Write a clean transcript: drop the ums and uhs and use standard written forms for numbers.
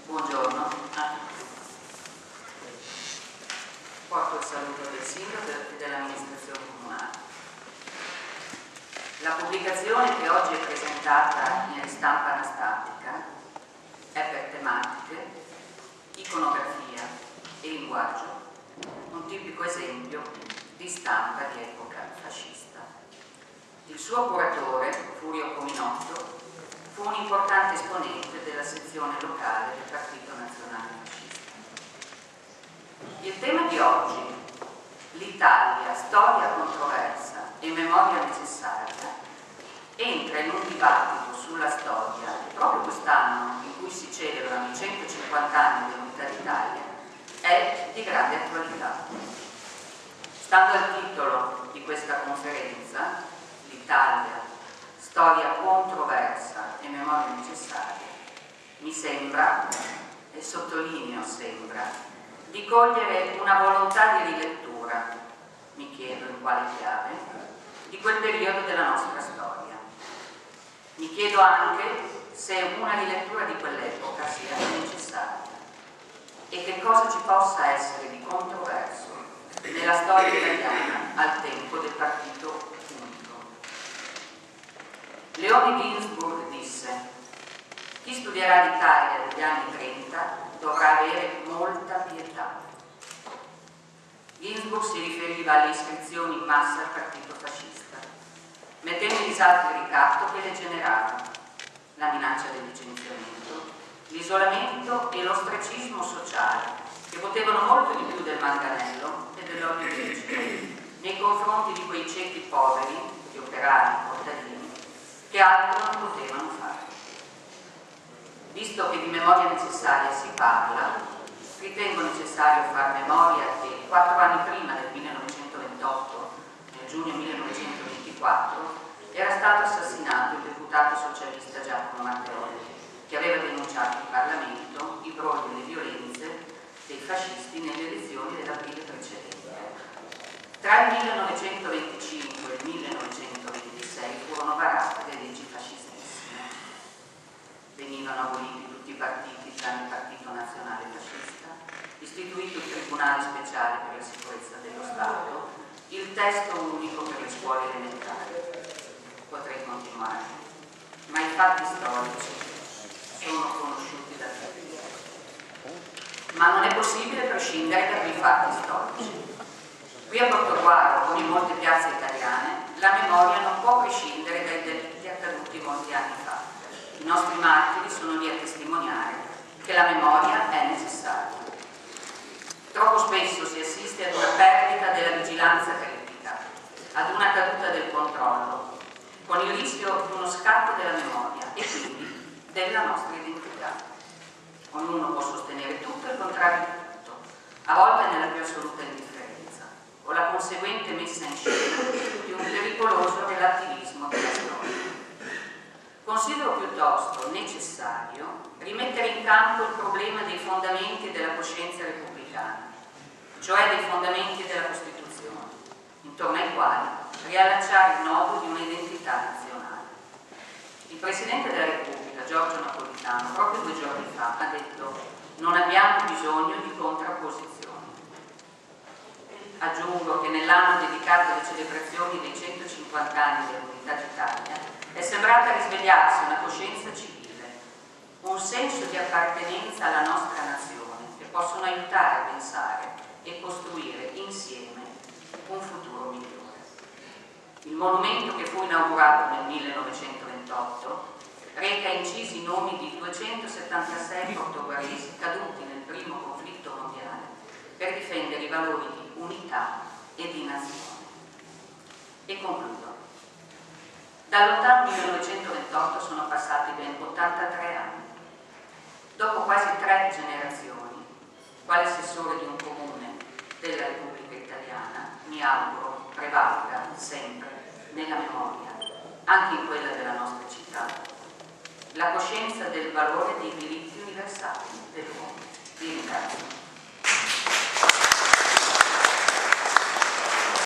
Buongiorno, porto il saluto del sindaco e dell'amministrazione comunale. La pubblicazione che oggi è presentata in stampa anastatica è per tematiche, iconografia e linguaggio un tipico esempio di stampa di epoca fascista. Il suo curatore, Furio Cominotto, fu un importante esponente della sezione locale del Partito Nazionale Fascista. Il tema di oggi, l'Italia, storia controversa e memoria necessaria, entra in un dibattito sulla storia proprio quest'anno in cui si celebrano i 150 anni dell'Unità d'Italia, è di grande attualità. Stando al titolo di questa conferenza, l'Italia, storia controversa e memoria necessaria, mi sembra, e sottolineo sembra, di cogliere una volontà di rilettura, mi chiedo in quale chiave, di quel periodo della nostra storia. Mi chiedo anche se una rilettura di quell'epoca sia necessaria e che cosa ci possa essere di controverso nella storia italiana al tempo del partito unico. Leone Ginsburg disse: chi studierà l'Italia degli anni 30 dovrà avere molta pietà. Ginsburg si riferiva alle iscrizioni in massa al partito fascista, mettendo in risalto il ricatto che le generava, la minaccia del licenziamento, l'isolamento e l'ostracismo sociale, che potevano molto di più del manganello e dell'olio vegetale, nei confronti di quei ceti poveri, gli operai, contadini, che altro non potevano fare. Visto che di memoria necessaria si parla, ritengo necessario far memoria che 4 anni prima del 1928, nel giugno 1924, era stato assassinato il deputato socialista Giacomo Matteoli, che aveva denunciato in Parlamento i brogli e le violenze dei fascisti nelle elezioni dell'aprile precedente. Tra il 1925 e il 1926 furono varate le leggi fascistissime. Venivano aboliti tutti i partiti tranne il Partito Nazionale Fascista, istituito il Tribunale Speciale per la Sicurezza dello Stato, il testo unico per le scuole elementari. Potrei continuare, ma i fatti storici sono conosciuti da tutti. Ma non è possibile prescindere da quei fatti storici. Qui a Portogruaro, come in molte piazze italiane, la memoria non può prescindere dai delitti accaduti molti anni fa. I nostri martiri sono lì a testimoniare che la memoria è necessaria. Troppo spesso si assiste ad una perdita della vigilanza critica, ad una caduta del controllo, con il rischio di uno scatto della memoria e quindi della nostra identità. Ognuno può sostenere tutto e il contrario di tutto, a volte nella più assoluta indifferenza, o la conseguente messa in scena di un pericoloso relativismo della storia. Considero piuttosto necessario rimettere in campo il problema dei fondamenti della coscienza repubblicana, cioè dei fondamenti della Costituzione, intorno ai quali riallacciare il nodo di un'identità nazionale. Il Presidente della Repubblica, Giorgio Napolitano, proprio 2 giorni fa ha detto: non abbiamo bisogno di contrapposizioni. Aggiungo che nell'anno dedicato alle celebrazioni dei 150 anni dell'Unità d'Italia è sembrata risvegliarsi una coscienza civile, un senso di appartenenza alla nostra nazione che possono aiutare a pensare e costruire insieme un futuro migliore. Il monumento, che fu inaugurato nel 1928, reca incisi i nomi di 276 portoghesi caduti nel primo conflitto mondiale per difendere i valori di unità e di nazione. E concludo. Dal lontano 1928 sono passati ben 83 anni. Dopo quasi 3 generazioni, quale assessore di un comune della Repubblica Italiana, mi auguro prevalga sempre nella memoria, anche in quella della nostra città, la coscienza del valore dei diritti universali dell'uomo. Vi ringrazio.